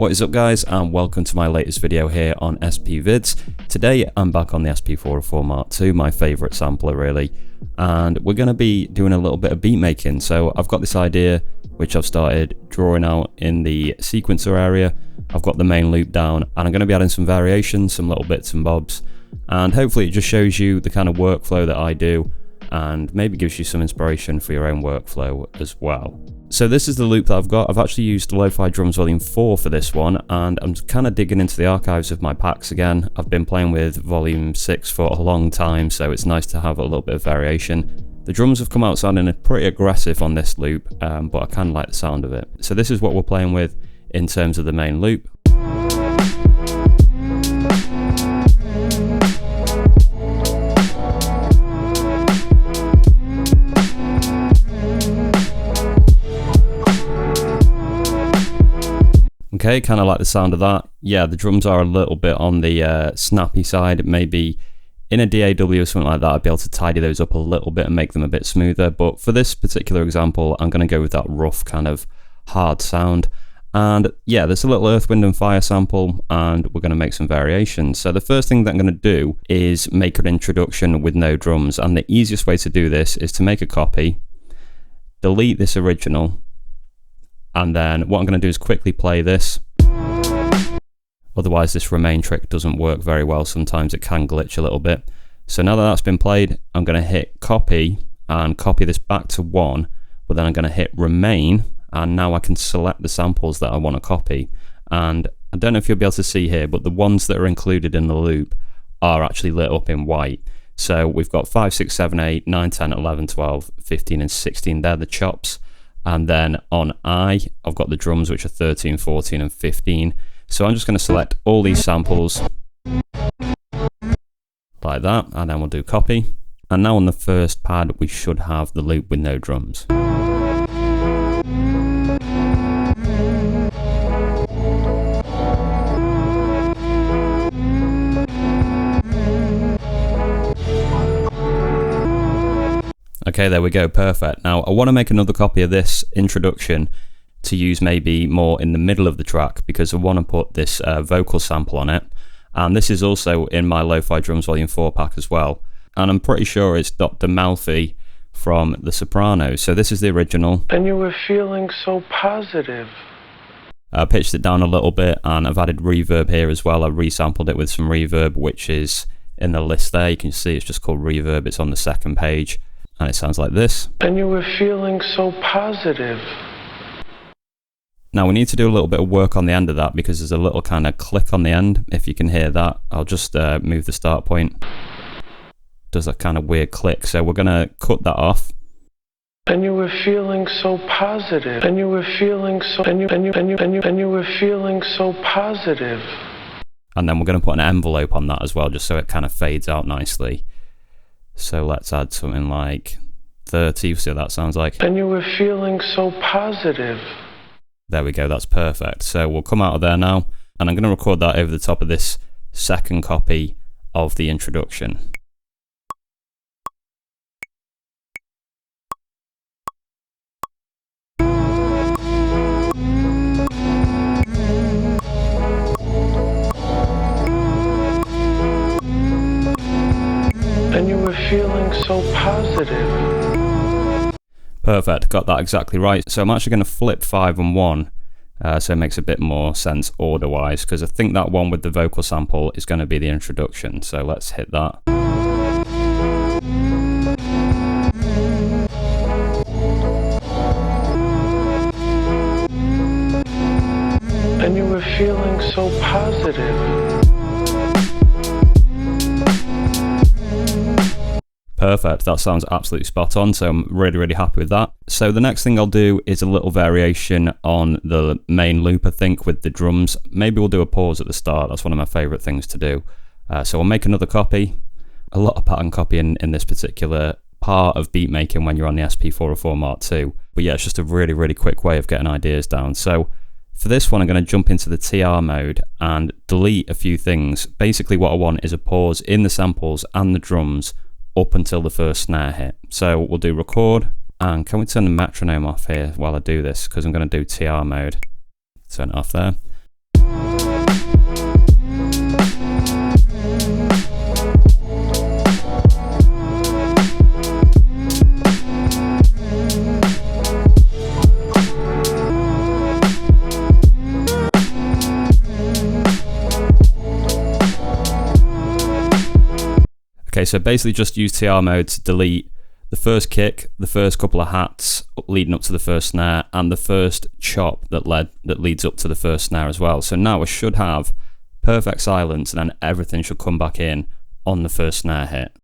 What is up guys, and welcome to my latest video here on SP Vids. Today I'm back on the SP404-MK2, my favourite sampler really, and we're going to be doing a little bit of beat making. So I've got this idea which I've started drawing out in the sequencer area. I've got the main loop down and I'm going to be adding some variations, some little bits and bobs, and hopefully it just shows you the kind of workflow that I do and maybe gives you some inspiration for your own workflow as well. So this is the loop that I've got. I've actually used Lo-Fi Drums Volume 4 for this one, and I'm kind of digging into the archives of my packs again. I've been playing with Volume 6 for a long time, so it's nice to have a little bit of variation. The drums have come out sounding pretty aggressive on this loop, but I kind of like the sound of it. So this is what we're playing with in terms of the main loop. Okay, kind of like the sound of that. Yeah, the drums are a little bit on the snappy side. Maybe in a DAW or something like that, I'd be able to tidy those up a little bit and make them a bit smoother. But for this particular example, I'm going to go with that rough kind of hard sound. And yeah, there's a little Earth, Wind and Fire sample, and we're going to make some variations. So the first thing that I'm going to do is make an introduction with no drums. And the easiest way to do this is to make a copy, delete this original, and then what I'm going to do is quickly play this. Otherwise this remain trick doesn't work very well. Sometimes it can glitch a little bit. So now that that's been played, I'm going to hit copy and copy this back to 1, but then I'm going to hit remain, and now I can select the samples that I want to copy. And I don't know if you'll be able to see here, but the ones that are included in the loop are actually lit up in white. So we've got 5, 6, 7, 8, 9, 10, 11, 12, 15 and 16. They're the chops. And then on I, I've got the drums, which are 13, 14 and 15. So I'm just going to select all these samples like that, and then we'll do copy. And now on the first pad, we should have the loop with no drums. Okay, there we go, perfect. Now I want to make another copy of this introduction to use maybe more in the middle of the track, because I want to put this vocal sample on it. And this is also in my Lo-Fi Drums Volume 4 pack as well. And I'm pretty sure it's Dr. Malfi from The Sopranos. So this is the original. And you were feeling so positive. I pitched it down a little bit, and I've added reverb here as well. I resampled it with some reverb, which is in the list there. You can see it's just called reverb. It's on the second page. And it sounds like this. And you were feeling so positive. Now we need to do a little bit of work on the end of that, because there's a little kind of click on the end. If you can hear that, I'll just move the start point. Does a kind of weird click. So we're going to cut that off. And you were feeling so positive. And you were feeling so and you were feeling so positive. And then we're going to put an envelope on that as well, just so it kind of fades out nicely. So let's add something like 30, see what that sounds like. And you were feeling so positive. There we go, that's perfect. So we'll come out of there now, and I'm going to record that over the top of this second copy of the introduction. And you were feeling so positive. Perfect, got that exactly right. So I'm actually going to flip 5 and 1, so it makes a bit more sense order-wise, because I think that one with the vocal sample is going to be the introduction. So let's hit that. And you were feeling so positive. Perfect, that sounds absolutely spot on, so I'm really happy with that. So the next thing I'll do is a little variation on the main loop, I think, with the drums. Maybe we'll do a pause at the start. That's one of my favourite things to do. So I'll make another copy. A lot of pattern copying in this particular part of beat making when you're on the SP404-MK2. But yeah, it's just a really quick way of getting ideas down. So for this one, I'm going to jump into the TR mode and delete a few things. Basically what I want is a pause in the samples and the drums up until the first snare hit. So we'll do record, and can we turn the metronome off here while I do this, because I'm going to do TR mode. Turn it off there. Okay, so basically just use TR mode to delete the first kick, the first couple of hats leading up to the first snare, and the first chop that leads up to the first snare as well. So now I should have perfect silence, and then everything should come back in on the first snare hit.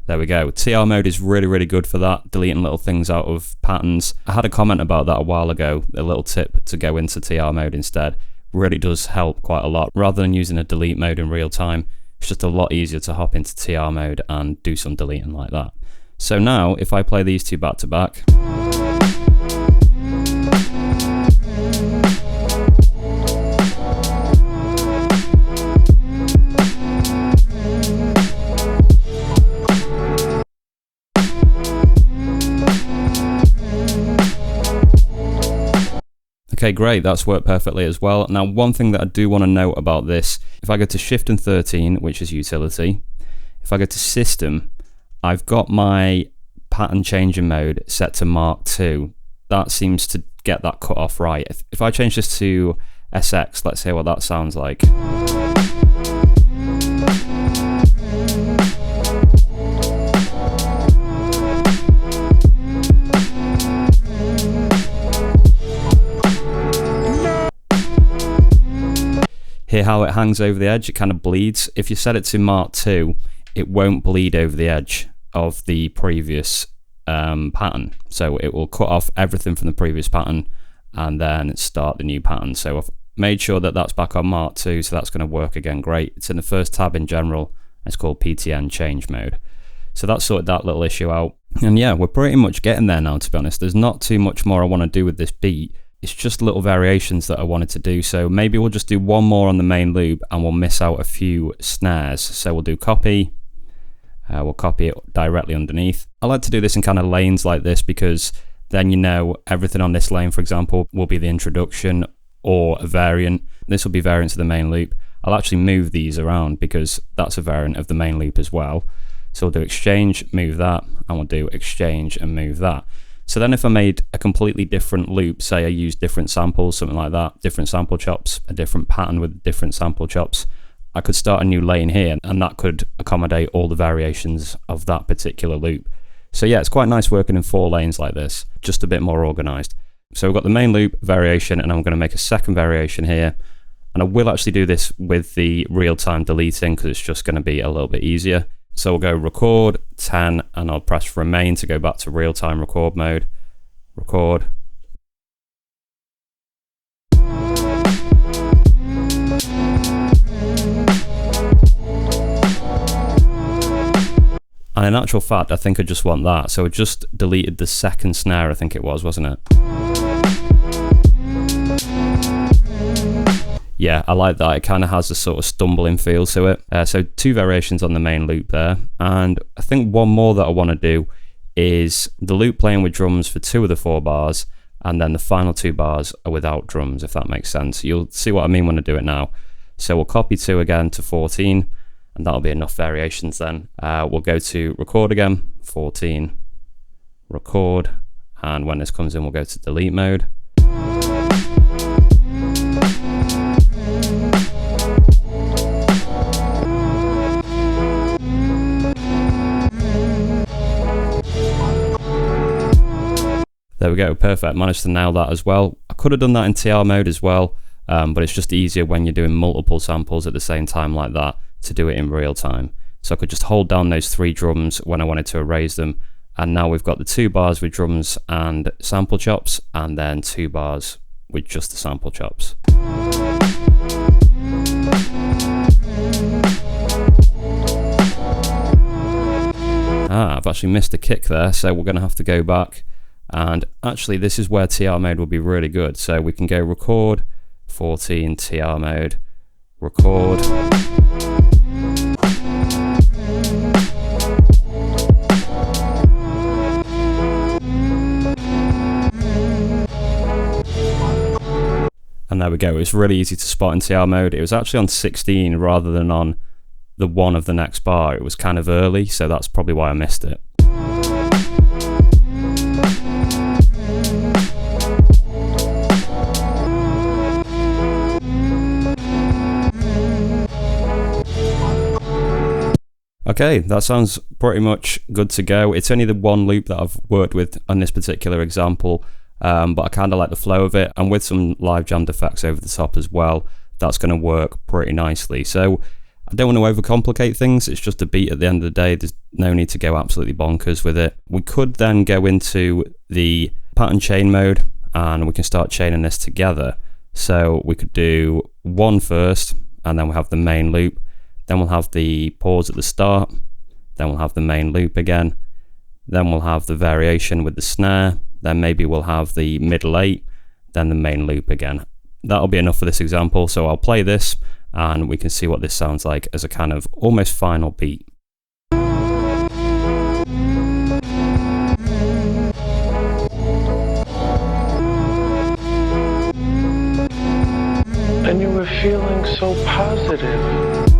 There we go. TR mode is really, really good for that, deleting little things out of patterns. I had a comment about that a while ago, a little tip to go into TR mode instead. Really does help quite a lot. Rather than using a delete mode in real time, it's just a lot easier to hop into TR mode and do some deleting like that. So now, if I play these two back to back, okay, great, that's worked perfectly as well. Now, one thing that I do want to note about this, if I go to Shift and 13, which is utility, if I go to system, I've got my pattern changing mode set to Mark II. That seems to get that cut off right. If I change this to SX, let's hear what that sounds like. Hear how it hangs over the edge? It kind of bleeds. If you set it to Mark II, it won't bleed over the edge of the previous pattern. So it will cut off everything from the previous pattern and then start the new pattern. So I've made sure that that's back on Mark II, so that's going to work again great. It's in the first tab in general. It's called PTN change mode. So that sorted that little issue out. And yeah, we're pretty much getting there now, to be honest. There's not too much more I want to do with this beat. It's just little variations that I wanted to do. So maybe we'll just do one more on the main loop and we'll miss out a few snares. So we'll do copy. We'll copy it directly underneath. I like to do this in kind of lanes like this because then you know everything on this lane, for example, will be the introduction or a variant. This will be variant to the main loop. I'll actually move these around because that's a variant of the main loop as well. So we'll do exchange, move that, and we'll do exchange and move that. So then if I made a completely different loop, say I used different samples, something like that, different sample chops, a different pattern with different sample chops, I could start a new lane here and that could accommodate all the variations of that particular loop. So yeah, it's quite nice working in 4 lanes like this, just a bit more organized. So we've got the main loop variation and I'm going to make a second variation here. And I will actually do this with the real-time deleting because it's just going to be a little bit easier. So we'll go record 10 and I'll press remain to go back to real-time record mode. Record. And in actual fact, I think I just want that. So I just deleted the second snare, I think it was, wasn't it? Yeah, I like that. It kind of has a sort of stumbling feel to it. So 2 variations on the main loop there. And I think one more that I want to do is the loop playing with drums for 2 of the 4 bars. And then the final 2 bars are without drums, if that makes sense. You'll see what I mean when I do it now. So we'll copy 2 again to 14. And that'll be enough variations then. We'll go to record again, 14, record. And when this comes in, we'll go to delete mode. There we go, perfect. Managed to nail that as well. I could have done that in TR mode as well, but it's just easier when you're doing multiple samples at the same time like that to do it in real time. So I could just hold down those 3 drums when I wanted to erase them. And now we've got the 2 bars with drums and sample chops, and then 2 bars with just the sample chops. I've actually missed a kick there, so we're going to have to go back. And actually, this is where TR mode will be really good. So we can go record, 14, TR mode, record. And there we go. It's really easy to spot in TR mode. It was actually on 16 rather than on the 1 of the next bar. It was kind of early, so that's probably why I missed it. Okay, that sounds pretty much good to go. It's only the one loop that I've worked with on this particular example, but I kind of like the flow of it, and with some live jammed effects over the top as well, that's going to work pretty nicely. So I don't want to overcomplicate things, it's just a beat at the end of the day, there's no need to go absolutely bonkers with it. We could then go into the pattern chain mode, and we can start chaining this together. So we could do one first, and then we'll have the main loop. Then we'll have the pause at the start, then we'll have the main loop again, then we'll have the variation with the snare, then maybe we'll have the middle 8, then the main loop again. That'll be enough for this example, so I'll play this and we can see what this sounds like as a kind of almost final beat. And you were feeling so positive.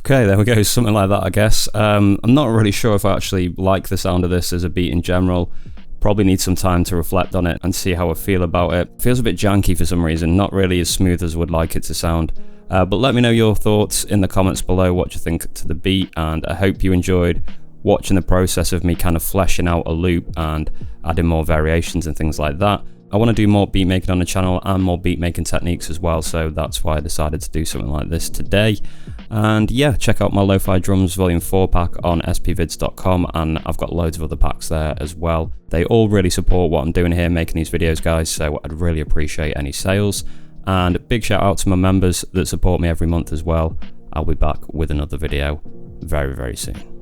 Okay, there we go, something like that, I guess. I'm not really sure if I actually like the sound of this as a beat in general. Probably need some time to reflect on it and see how I feel about it. Feels a bit janky for some reason, not really as smooth as I would like it to sound. But let me know your thoughts in the comments below, what you think to the beat, and I hope you enjoyed watching the process of me kind of fleshing out a loop and adding more variations and things like that. I want to do more beat making on the channel and more beat making techniques as well, so that's why I decided to do something like this today. And yeah, check out my Lo-Fi Drums Volume 4 pack on spvids.com, and I've got loads of other packs there as well. They all really support what I'm doing here, making these videos, guys, so I'd really appreciate any sales. And a big shout out to my members that support me every month as well. I'll be back with another video very, very soon.